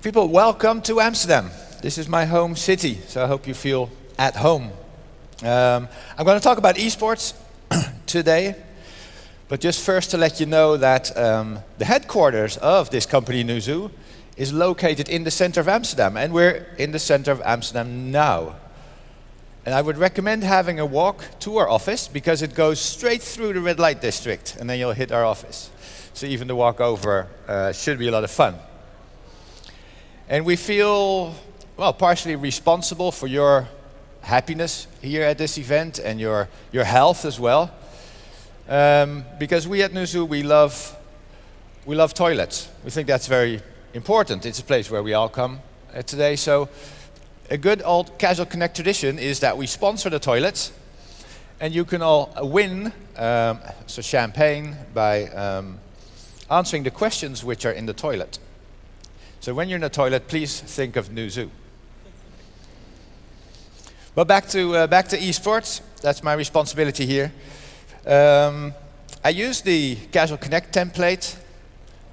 People, welcome to Amsterdam. This is my home city, so I hope you feel at home. I'm going to talk about eSports today, but just first to let you know that the headquarters of this company, Newzoo, is located in the center of Amsterdam, and we're in the center of Amsterdam now. And I would recommend having a walk to our office because it goes straight through the red light district, and then you'll hit our office. So even the walk over should be a lot of fun. And we feel, well, partially responsible for your happiness here at this event and your health as well. Because we at Newzoo, we love toilets. We think that's very important. It's a place where we all come today. So a good old Casual Connect tradition is that we sponsor the toilets, and you can all win so champagne by answering the questions which are in the toilet. So when you're in the toilet, please think of Newzoo. But back to eSports. That's my responsibility here. I use the Casual Connect template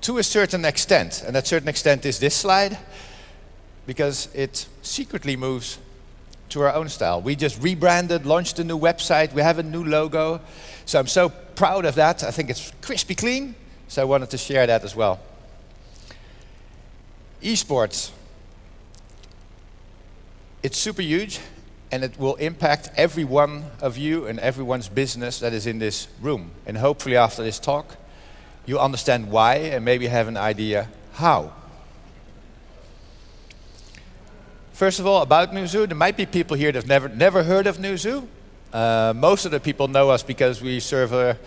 to a certain extent, and that certain extent is this slide, because it secretly moves to our own style. We just rebranded, launched a new website, we have a new logo, so I'm so proud of that. I think it's crispy clean, so I wanted to share that as well. eSports, it's super huge, and it will impact every one of you and everyone's business that is in this room. And hopefully after this talk, you understand why and maybe have an idea how. First of all, about Newzoo, there might be people here that have never heard of Newzoo. Most of the people know us because we serve a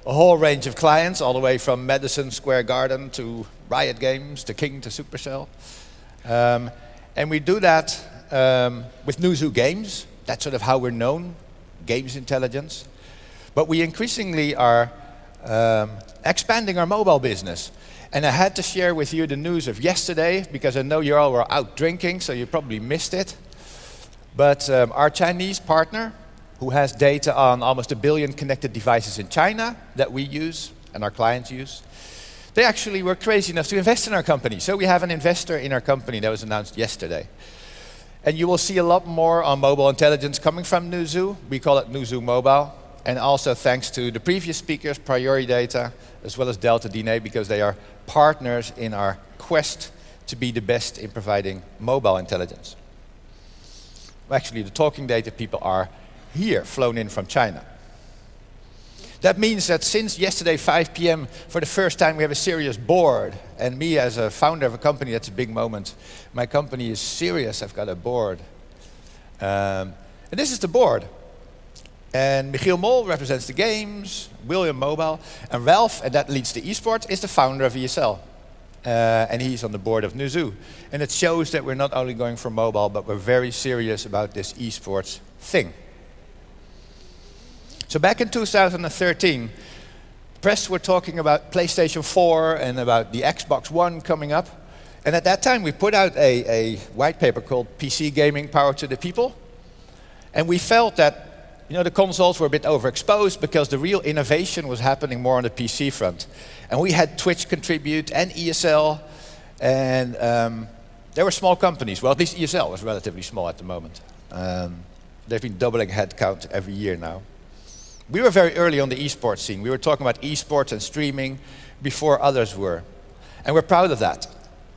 whole range of clients, all the way from Madison Square Garden to Riot Games to King to Supercell. And we do that with Newzoo Games. That's sort of how we're known, games intelligence. But we increasingly are expanding our mobile business. And I had to share with you the news of yesterday, because I know you all were out drinking, so you probably missed it. But our Chinese partner, who has data on almost 1 billion connected devices in China that we use and our clients use, they actually were crazy enough to invest in our company. So we have an investor in our company that was announced yesterday. And you will see a lot more on mobile intelligence coming from Newzoo. We call it Newzoo Mobile. And also thanks to the previous speakers, Priority Data, as well as Delta DNA, because they are partners in our quest to be the best in providing mobile intelligence. Actually, the talking data people are here, flown in from China. That means that since yesterday 5 p.m, for the first time we have a serious board. And me as a founder of a company, that's a big moment. My company is serious, I've got a board. And this is the board. And Michiel Mol represents the games, William Mobile, and Ralph, and that leads to eSports, is the founder of ESL. And he's on the board of Newzoo. And it shows that we're not only going for mobile, but we're very serious about this eSports thing. So back in 2013, press were talking about PlayStation 4 and about the Xbox One coming up. And at that time, we put out a white paper called PC Gaming Power to the People. And we felt that, you know, the consoles were a bit overexposed because the real innovation was happening more on the PC front. And we had Twitch contribute and ESL, and they were small companies. Well, at least ESL was relatively small at the moment. They've been doubling headcount every year now. We were very early on the eSports scene. We were talking about eSports and streaming before others were. And we're proud of that.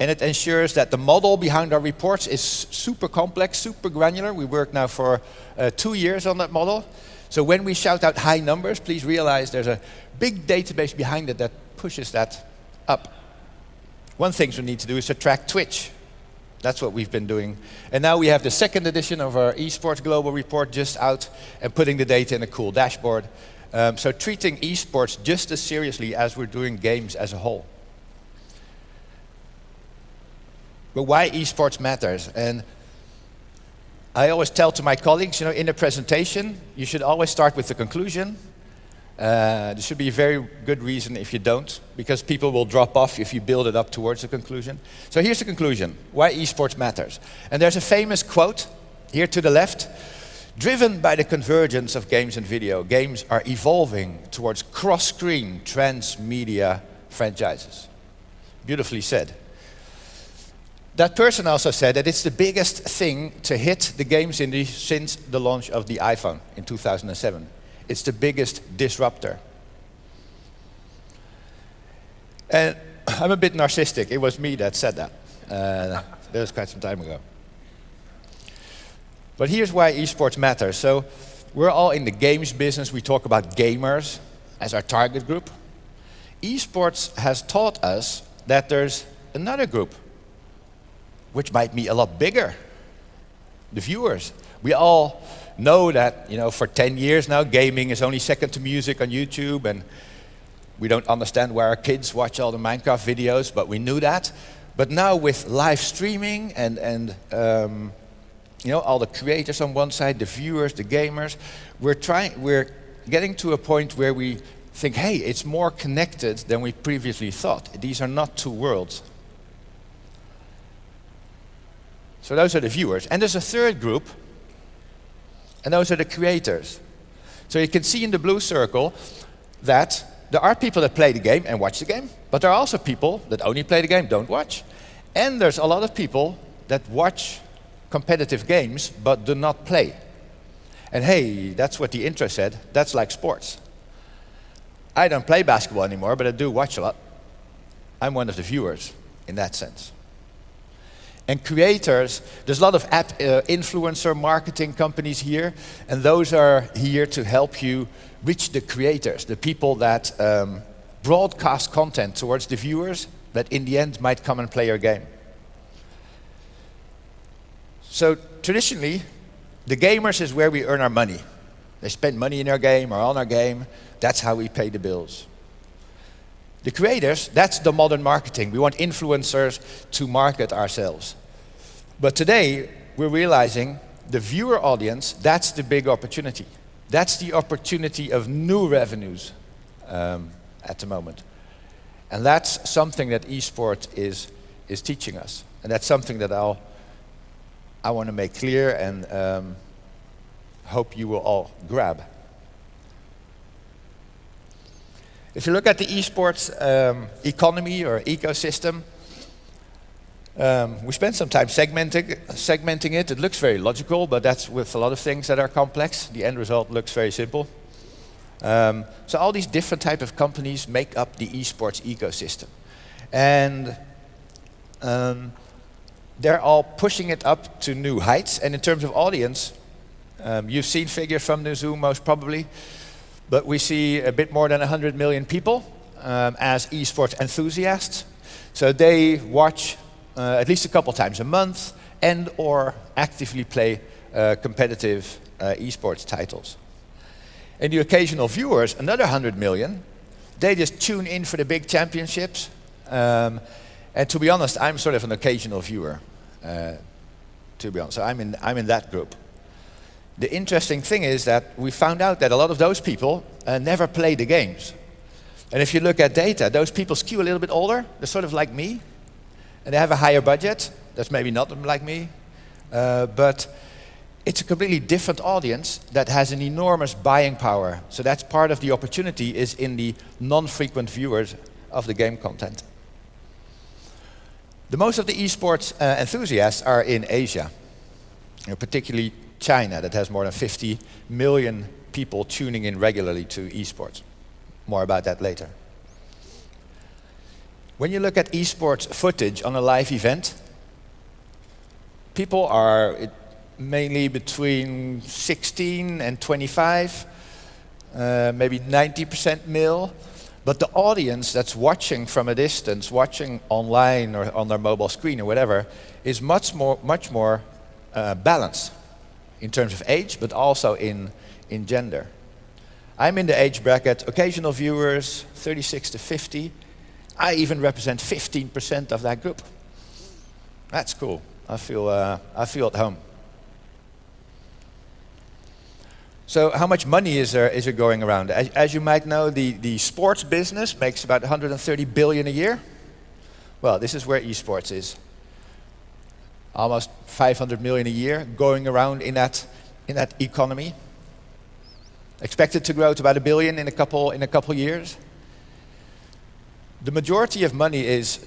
And it ensures that the model behind our reports is super complex, super granular. We worked now for 2 years on that model. So when we shout out high numbers, please realize there's a big database behind it that pushes that up. One thing we need to do is to track Twitch. That's what we've been doing. And now we have the second edition of our eSports Global Report just out and putting the data in a cool dashboard. So treating eSports just as seriously as we're doing games as a whole. But why eSports matters. And I always tell to my colleagues, you know, in a presentation, you should always start with the conclusion. There should be a very good reason if you don't, because people will drop off if you build it up towards the conclusion. So here's the conclusion, why eSports matters. And there's a famous quote here to the left. Driven by the convergence of games and video, games are evolving towards cross-screen transmedia franchises. Beautifully said. That person also said that it's the biggest thing to hit the games industry since the launch of the iPhone in 2007. It's the biggest disruptor. And I'm a bit narcissistic. It was me that said that. That was quite some time ago. But here's why esports matters. So we're all in the games business. We talk about gamers as our target group. Esports has taught us that there's another group, which might be a lot bigger, the viewers. We all know that, for 10 years now, gaming is only second to music on YouTube, and we don't understand why our kids watch all the Minecraft videos, but we knew that. But now with live streaming and all the creators on one side, the viewers, the gamers, we're getting to a point where we think, hey, it's more connected than we previously thought. These are not two worlds. So those are the viewers. And there's a third group, and those are the creators. So you can see in the blue circle that there are people that play the game and watch the game, but there are also people that only play the game, don't watch. And there's a lot of people that watch competitive games but do not play. And hey, that's what the intro said, that's like sports. I don't play basketball anymore, but I do watch a lot. I'm one of the viewers in that sense. And creators, there's a lot of influencer marketing companies here, and those are here to help you reach the creators, the people that broadcast content towards the viewers that in the end might come and play your game. So traditionally, the gamers is where we earn our money. They spend money in our game or on our game. That's how we pay the bills. The creators, that's the modern marketing. We want influencers to market ourselves. But today, we're realizing the viewer audience, that's the big opportunity. That's the opportunity of new revenues at the moment. And that's something that eSport is teaching us. And that's something that I want to make clear and hope you will all grab. If you look at the eSports economy or ecosystem, we spent some time segmenting it. It looks very logical, but that's with a lot of things that are complex. The end result looks very simple. So all these different type of companies make up the eSports ecosystem. And they're all pushing it up to new heights. And in terms of audience, you've seen figures from Newzoo most probably, but we see a bit more than 100 million people as eSports enthusiasts. So they watch at least a couple times a month and or actively play competitive eSports titles. And the occasional viewers, another 100 million, they just tune in for the big championships. And to be honest, I'm sort of an occasional viewer, to be honest. So I'm in that group. The interesting thing is that we found out that a lot of those people never play the games. And if you look at data, those people skew a little bit older. They're sort of like me. And they have a higher budget. That's maybe not like me. But it's a completely different audience that has an enormous buying power. So that's part of the opportunity is in the non-frequent viewers of the game content. The most of the esports enthusiasts are in Asia, particularly China, that has more than 50 million people tuning in regularly to esports. More about that later. When you look at esports footage on a live event, people are mainly between 16 and 25, maybe 90% male. But the audience that's watching from a distance, watching online or on their mobile screen or whatever, is much more balanced in terms of age, but also in gender. I'm in the age bracket, occasional viewers, 36 to 50. I even represent 15% of that group. That's cool. I feel at home. So how much money is there going around? As you might know, the sports business makes about 130 billion a year. Well, this is where esports is. Almost 500 million a year going around in that economy. Expected to grow to about 1 billion in a couple years. The majority of money is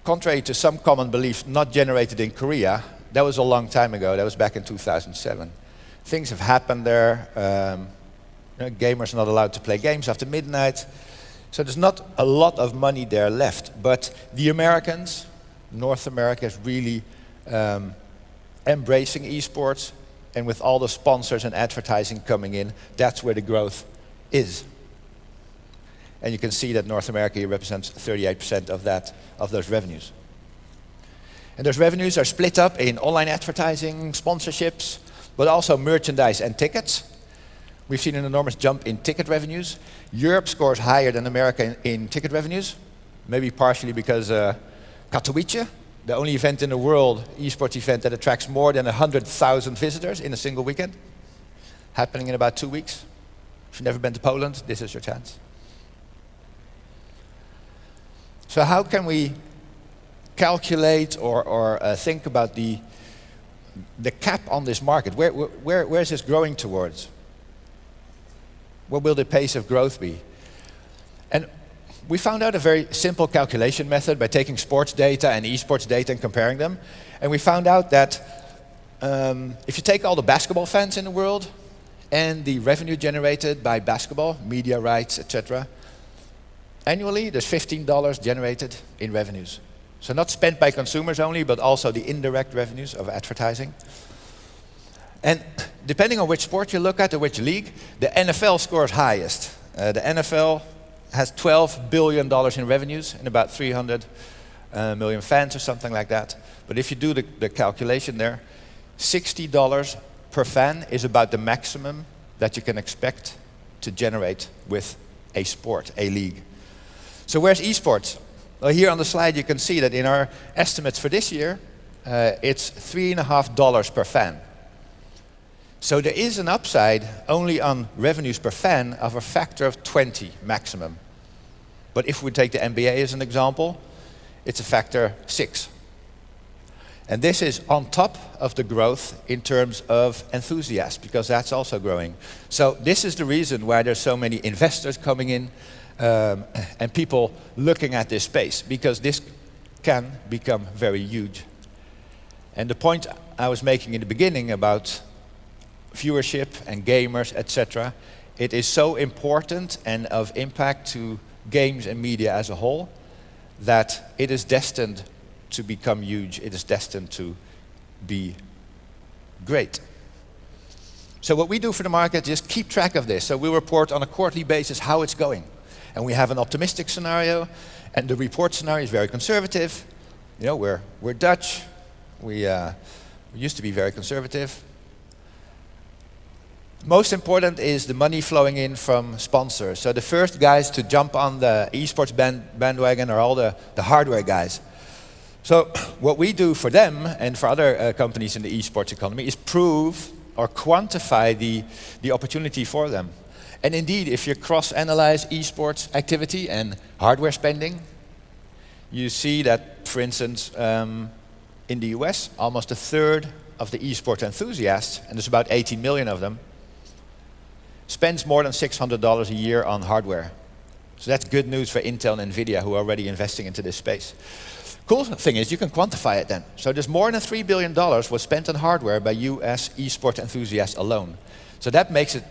contrary to some common belief, not generated in Korea. That was a long time ago. That was back in 2007. Things have happened there. Gamers are not allowed to play games after midnight. So there's not a lot of money there left. But the Americans, North America, is really embracing esports. And with all the sponsors and advertising coming in, that's where the growth is. And you can see that North America represents 38% of those revenues. And those revenues are split up in online advertising, sponsorships, but also merchandise and tickets. We've seen an enormous jump in ticket revenues. Europe scores higher than America in ticket revenues, maybe partially because Katowice, the only event in the world, esports event, that attracts more than 100,000 visitors in a single weekend, happening in about 2 weeks. If you've never been to Poland, this is your chance. So how can we calculate or think about the cap on this market? Where is this growing towards? What will the pace of growth be? And we found out a very simple calculation method by taking sports data and esports data and comparing them. And we found out that if you take all the basketball fans in the world and the revenue generated by basketball, media rights, etc., annually there's $15 generated in revenues. So not spent by consumers only, but also the indirect revenues of advertising. And depending on which sport you look at or which league, the NFL scores highest. The NFL has $12 billion in revenues and about 300 million fans or something like that. But if you do the calculation there, $60 per fan is about the maximum that you can expect to generate with a sport, a league. So where's esports? Well, here on the slide you can see that in our estimates for this year, it's $3.50 per fan. So there is an upside only on revenues per fan of a factor of 20 maximum. But if we take the NBA as an example, it's a factor 6. And this is on top of the growth in terms of enthusiasts, because that's also growing. So this is the reason why there's so many investors coming in and people looking at this space, because this can become very huge. And the point I was making in the beginning about viewership and gamers, etc., it is so important and of impact to games and media as a whole that it is destined to become huge. It is destined to be great. So what we do for the market is keep track of this. So we report on a quarterly basis how it's going. And we have an optimistic scenario, and the report scenario is very conservative. You know, we're Dutch. We used to be very conservative. Most important is the money flowing in from sponsors. So the first guys to jump on the esports bandwagon are all the hardware guys. So what we do for them and for other companies in the esports economy is prove or quantify the opportunity for them. And indeed, if you cross-analyze esports activity and hardware spending, you see that, for instance, in the US, almost a third of the esports enthusiasts, and there's about 18 million of them, spends more than $600 a year on hardware. So that's good news for Intel and Nvidia, who are already investing into this space. Cool thing is you can quantify it then. So there's more than $3 billion was spent on hardware by US esports enthusiasts alone. So that makes it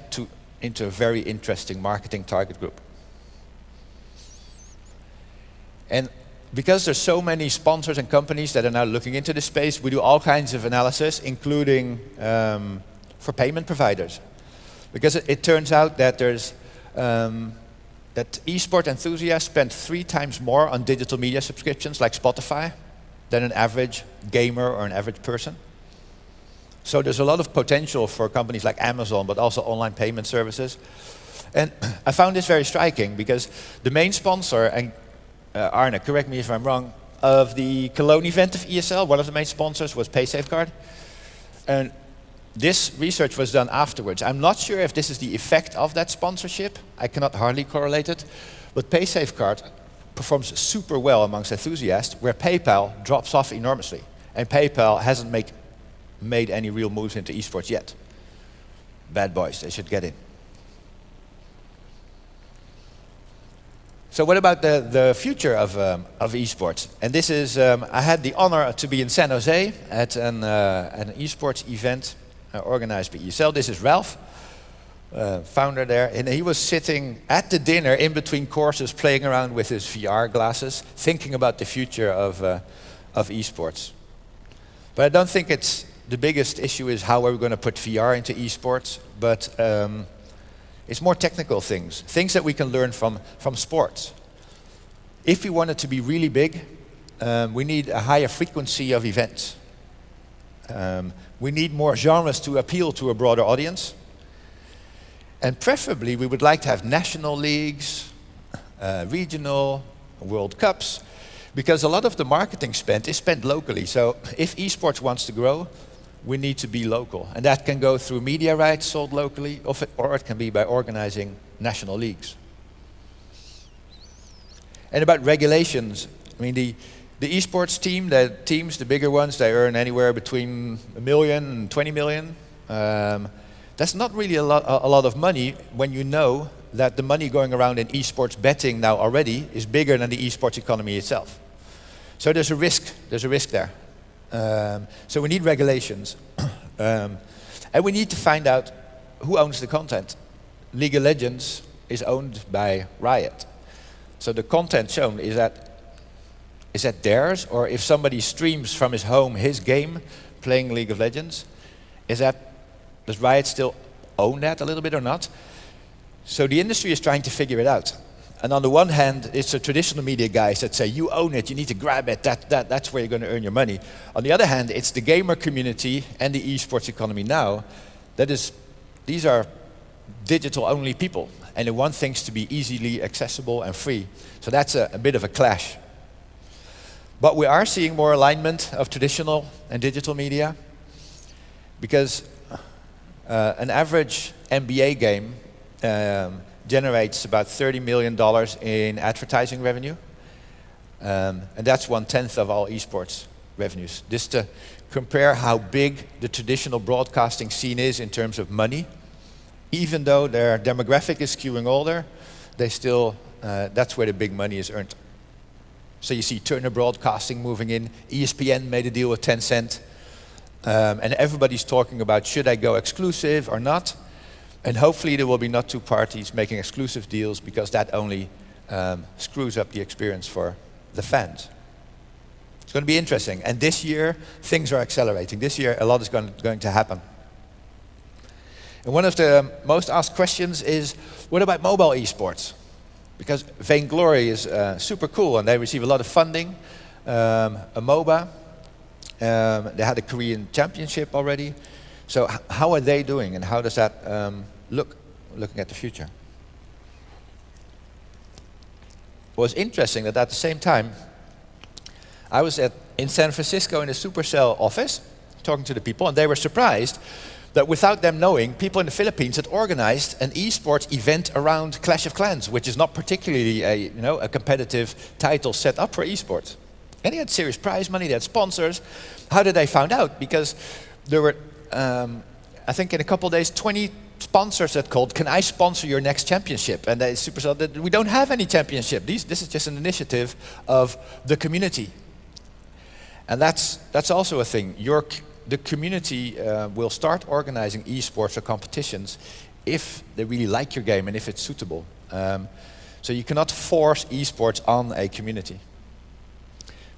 into a very interesting marketing target group. And because there's so many sponsors and companies that are now looking into this space, we do all kinds of analysis, including for payment providers. Because it turns out that there's that esports enthusiasts spend 3 times more on digital media subscriptions like Spotify than an average gamer or an average person. So there's a lot of potential for companies like Amazon, but also online payment services. And I found this very striking because the main sponsor, and Arne, correct me if I'm wrong, of the Cologne event of ESL, one of the main sponsors was PaySafeCard. And this research was done afterwards. I'm not sure if this is the effect of that sponsorship. I cannot hardly correlate it. But PaySafeCard performs super well amongst enthusiasts, where PayPal drops off enormously. And PayPal hasn't made any real moves into esports yet. Bad boys, they should get in. So what about the future of esports? And this is, I had the honor to be in San Jose at an esports event organized by ESL. This is Ralph, founder there, and he was sitting at the dinner in between courses playing around with his VR glasses, thinking about the future of esports. But I don't think it's the biggest issue is how are we going to put VR into esports, but it's more technical things that we can learn from sports. If we want it to be really big, we need a higher frequency of events. We need more genres to appeal to a broader audience. And preferably, we would like to have national leagues, regional, World Cups, because a lot of the marketing spend is spent locally. So if esports wants to grow, we need to be local. And that can go through media rights sold locally, or it can be by organizing national leagues. And about regulations, I mean, the esports team, the teams, the bigger ones, they earn anywhere between $1 million and $20 million. That's not really a lot of money when you know that the money going around in esports betting now already is bigger than the esports economy itself. So there's a risk there. So we need regulations. And we need to find out who owns the content. League of Legends is owned by Riot. So the content shown, is that theirs? Or if somebody streams from his home his game playing League of Legends, does Riot still own that a little bit or not? So the industry is trying to figure it out. And on the one hand, it's the traditional media guys that say, you own it, you need to grab it, that's where you're going to earn your money. On the other hand, it's the gamer community and the esports economy now, these are digital-only people, and they want things to be easily accessible and free. So that's a bit of a clash. But we are seeing more alignment of traditional and digital media, because an average NBA game generates about $30 million in advertising revenue. And that's 1/10 of all esports revenues. Just to compare how big the traditional broadcasting scene is in terms of money, even though their demographic is skewing older, they still, that's where the big money is earned. So you see Turner Broadcasting moving in, ESPN made a deal with Tencent, and everybody's talking about should I go exclusive or not? And hopefully there will be not two parties making exclusive deals, because that only screws up the experience for the fans. It's going to be interesting. And this year, things are accelerating. This year, a lot is going to happen. And one of the most asked questions is, what about mobile esports? Because Vainglory is super cool, and they receive a lot of funding. A MOBA. They had a Korean championship already. So how are they doing, and how does that looking at the future? It was interesting that at the same time, I was in San Francisco in the Supercell office, talking to the people, and they were surprised that without them knowing, people in the Philippines had organized an esports event around Clash of Clans, which is not particularly a competitive title set up for esports. And they had serious prize money, they had sponsors. How did they find out? Because there were, I think in a couple of days, 20 sponsors that called, can I sponsor your next championship? And they Supercell said, we don't have any championship. This is just an initiative of the community. And that's also a thing. The community will start organizing esports or competitions if they really like your game and if it's suitable. So you cannot force esports on a community.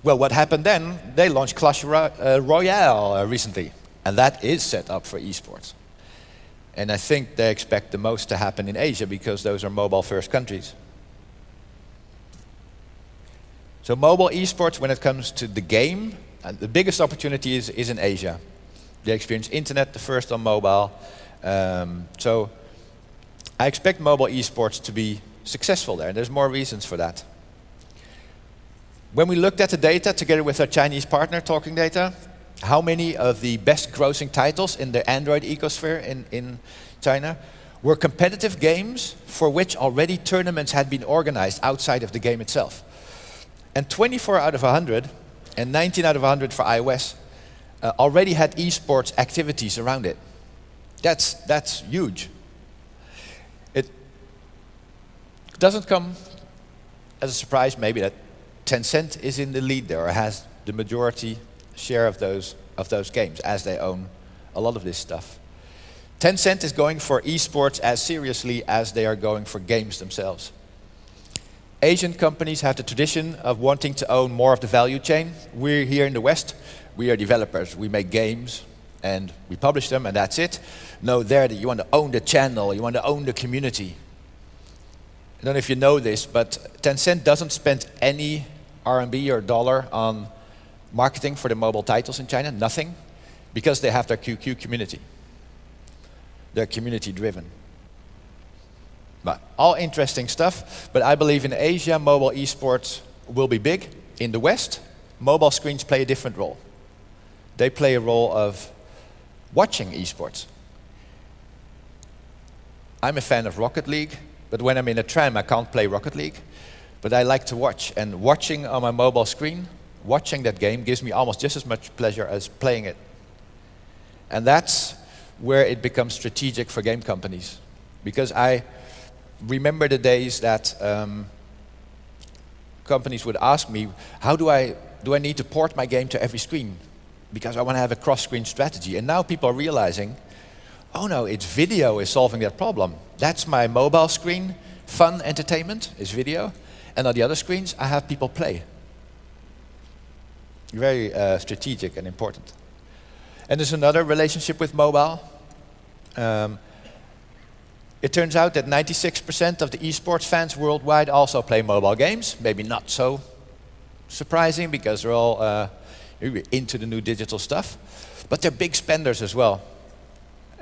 Well, what happened then? They launched Clash Royale recently, and that is set up for esports. And I think they expect the most to happen in Asia, because those are mobile-first countries. So mobile esports, when it comes to the game, the biggest opportunity is in Asia. They experience internet, the first on mobile. So I expect mobile esports to be successful there. There's more reasons for that. When we looked at the data together with our Chinese partner, Talking Data, how many of the best grossing titles in the Android ecosphere in China were competitive games for which already tournaments had been organized outside of the game itself. And 24 out of 100 and 19 out of 100 for iOS already had esports activities around it. That's huge. It doesn't come as a surprise maybe that Tencent is in the lead there, or has the majority share of those games, as they own a lot of this stuff. Tencent is going for esports as seriously as they are going for games themselves. Asian companies have the tradition of wanting to own more of the value chain. We're here in the West, we are developers. We make games and we publish them and that's it. No, there you want to own the channel, you want to own the community. I don't know if you know this, but Tencent doesn't spend any RMB or dollar on marketing for the mobile titles in China, nothing, because they have their QQ community. They're community driven. But all interesting stuff, but I believe in Asia, mobile esports will be big. In the West, mobile screens play a different role. They play a role of watching esports. I'm a fan of Rocket League, but when I'm in a tram, I can't play Rocket League. But I like to watch, and watching on my mobile screen, watching that game gives me almost just as much pleasure as playing it. And that's where it becomes strategic for game companies. Because I remember the days that companies would ask me, how do I need to port my game to every screen? Because I want to have a cross-screen strategy. And now people are realizing, oh no, it's video is solving that problem. That's my mobile screen, fun entertainment is video. And on the other screens, I have people play. Very strategic and important. And there's another relationship with mobile. It turns out that 96% of the esports fans worldwide also play mobile games. Maybe not so surprising because they're all into the new digital stuff. But they're big spenders as well.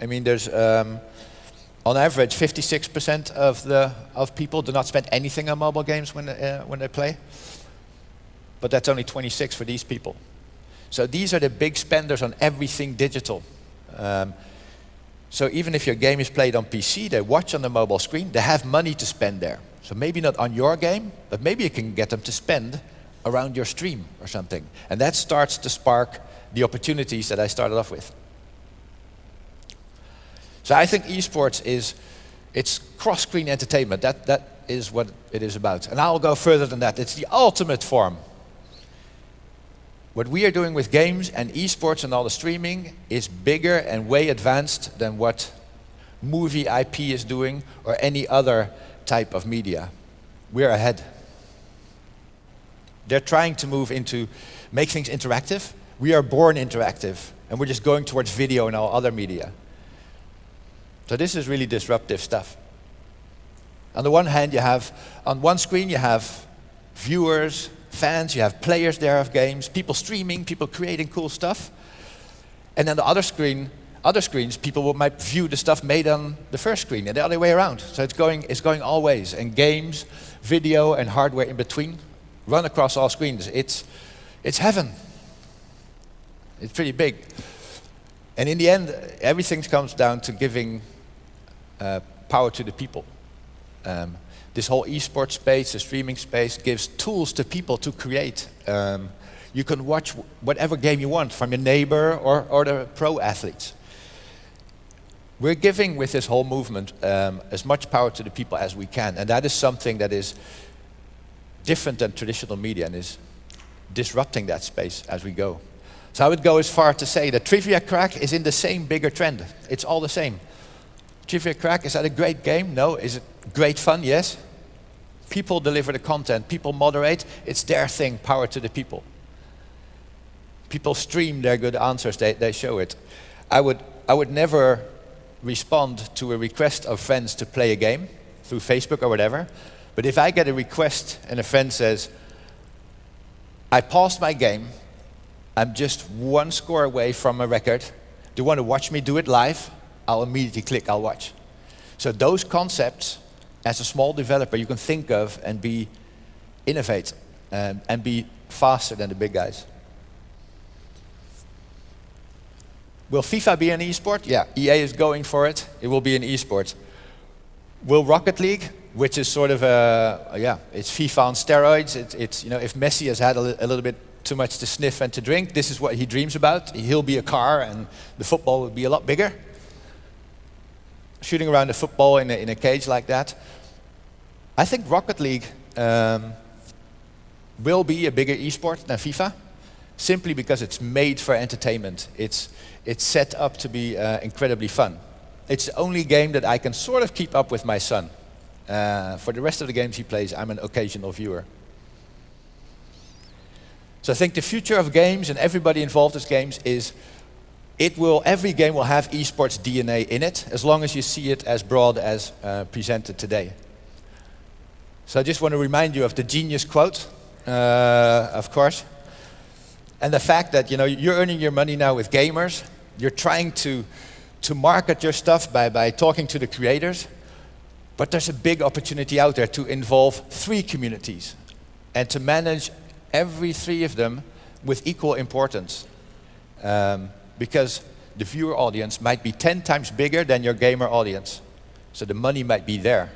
I mean, there's on average 56% of people do not spend anything on mobile games when they play. But that's only 26 for these people. So these are the big spenders on everything digital. So even if your game is played on PC, they watch on the mobile screen, they have money to spend there. So maybe not on your game, but maybe you can get them to spend around your stream or something. And that starts to spark the opportunities that I started off with. So I think esports it's cross-screen entertainment. That is what it is about. And I'll go further than that. It's the ultimate form. What we are doing with games and esports and all the streaming is bigger and way advanced than what movie IP is doing or any other type of media. We're ahead. They're trying to move into make things interactive. We are born interactive and we're just going towards video and all other media. So this is really disruptive stuff. On the one hand, on one screen you have viewers, fans, you have players there of games, people streaming, people creating cool stuff. And then the other screens, people might view the stuff made on the first screen and the other way around. So it's going all ways. And games, video and hardware in between run across all screens. It's heaven. It's pretty big. And in the end, everything comes down to giving power to the people. This whole esports space, the streaming space, gives tools to people to create. You can watch whatever game you want from your neighbor or the pro athletes. We're giving with this whole movement as much power to the people as we can. And that is something that is different than traditional media and is disrupting that space as we go. So I would go as far to say that Trivia Crack is in the same bigger trend. It's all the same. Trivia Crack, is that a great game? No. Is it great fun? Yes. People deliver the content. People moderate. It's their thing. Power to the people. People stream their good answers. They show it. I would never respond to a request of friends to play a game through Facebook or whatever. But if I get a request and a friend says, I paused my game, I'm just one score away from a record, do you want to watch me do it live? I'll immediately click, I'll watch. So those concepts, as a small developer, you can think of and innovate and be faster than the big guys. Will FIFA be an esport? Yeah, EA is going for it. It will be an esport. Will Rocket League, which is sort of it's FIFA on steroids. It's if Messi has had a little bit too much to sniff and to drink, this is what he dreams about. He'll be a car, and the football will be a lot bigger. Shooting around a football in a cage like that. I think Rocket League will be a bigger esport than FIFA, simply because it's made for entertainment. It's set up to be incredibly fun. It's the only game that I can sort of keep up with my son. For the rest of the games he plays, I'm an occasional viewer. So I think the future of games and everybody involved in games is every game will have esports DNA in it, as long as you see it as broad as presented today. So I just want to remind you of the genius quote, of course. And the fact that you're earning your money now with gamers, you're trying to market your stuff by talking to the creators, but there's a big opportunity out there to involve 3 communities and to manage every 3 of them with equal importance. Because the viewer audience might be 10 times bigger than your gamer audience. So the money might be there.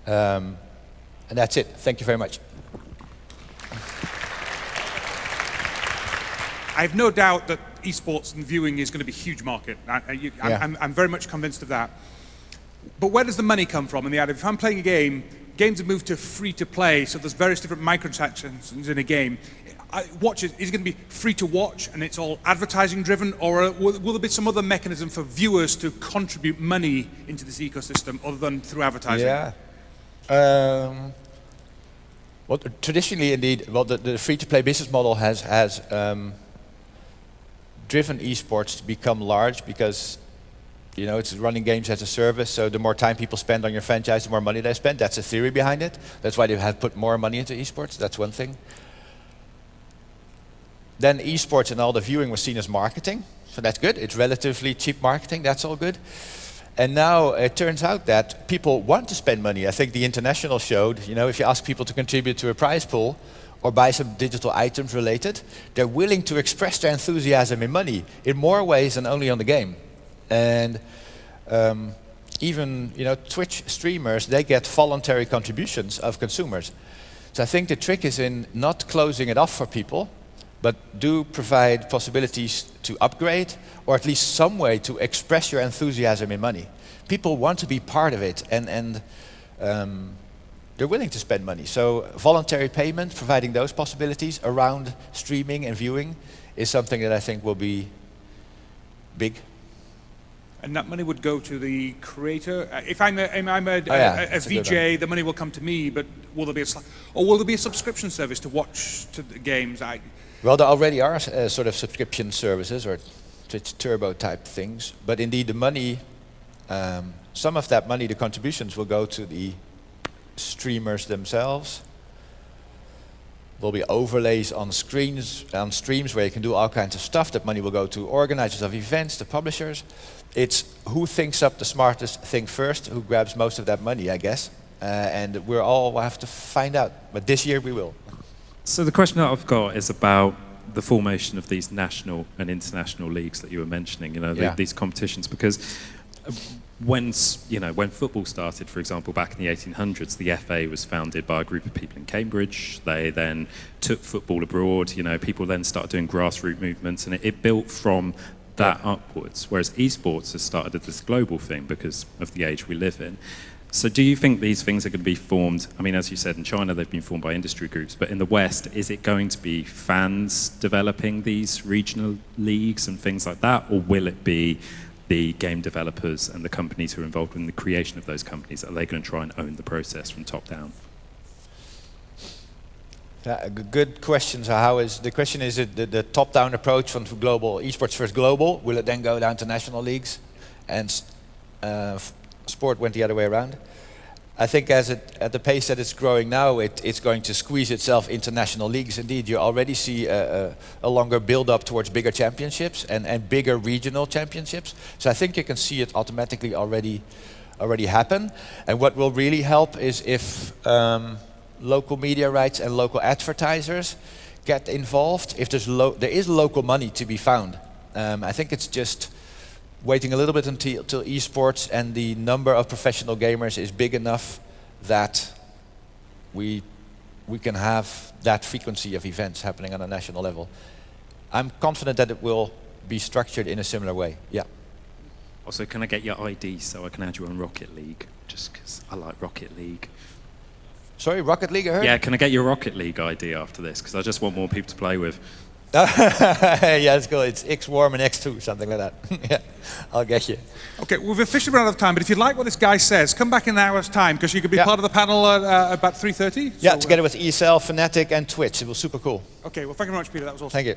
And that's it. Thank you very much. I have no doubt that esports and viewing is going to be a huge market. I'm very much convinced of that. But where does the money come from in the ad? If I'm playing a game, games have moved to free to play, so there's various different microtransactions in a game. Is it going to be free to watch and it's all advertising driven, or will there be some other mechanism for viewers to contribute money into this ecosystem other than through advertising? Yeah. Well, traditionally, indeed, the free-to-play business model has driven esports to become large because it's running games as a service. So the more time people spend on your franchise, the more money they spend. That's the theory behind it. That's why they have put more money into esports. That's one thing. Then esports and all the viewing was seen as marketing. So that's good. It's relatively cheap marketing. That's all good. And now it turns out that people want to spend money. I think the International showed, if you ask people to contribute to a prize pool or buy some digital items related, they're willing to express their enthusiasm in money in more ways than only on the game. And even Twitch streamers, they get voluntary contributions of consumers. So I think the trick is in not closing it off for people, but do provide possibilities to upgrade, or at least some way to express your enthusiasm in money. People want to be part of it, and they're willing to spend money. So voluntary payment, providing those possibilities around streaming and viewing, is something that I think will be big. And that money would go to the creator. If I'm a VJ, the money will come to me. But will there be a subscription service to watch the games? Well, there already are sort of subscription services or Twitch Turbo type things. But indeed, the money, some of that money, the contributions will go to the streamers themselves. There'll be overlays on streams where you can do all kinds of stuff. That money will go to organizers of events, the publishers. It's who thinks up the smartest thing first, who grabs most of that money, I guess. And we'll have to find out. But this year we will. So the question that I've got is about the formation of these national and international leagues that you were mentioning, these competitions, because when football started, for example, back in the 1800s, the FA was founded by a group of people in Cambridge. They then took football abroad. People then started doing grassroots movements, and it built from that upwards. Whereas esports has started as this global thing because of the age we live in. So do you think these things are going to be formed? I mean, as you said, in China they've been formed by industry groups, but in the West, is it going to be fans developing these regional leagues and things like that, or will it be the game developers and the companies who are involved in the creation of those companies? Are they going to try and own the process from top down? Good question. So the question is it the top-down approach from global, esports first global, will it then go down to national leagues? And sport went the other way around. I think at the pace that it's growing now, it's going to squeeze itself into national leagues. Indeed, you already see a longer build-up towards bigger championships and bigger regional championships. So I think you can see it automatically already happen. And what will really help is if local media rights and local advertisers get involved. If there is local money to be found. I think it's just waiting a little bit until esports and the number of professional gamers is big enough that we can have that frequency of events happening on a national level. I'm confident that it will be structured in a similar way. Yeah. Also, can I get your ID so I can add you on Rocket League? Just because I like Rocket League. Sorry, Rocket League, I heard? Yeah, can I get your Rocket League ID after this? Because I just want more people to play with. Yeah, it's cool. It's X Warman X2, something like that. Yeah, I'll get you. Okay, we've officially run out of time, but if you like what this guy says, come back in an hour's time, because you could be part of the panel at about 3:30. Yeah, together with eSell, Fnatic, and Twitch. It was super cool. Okay, well, thank you very much, Peter. That was awesome. Thank you.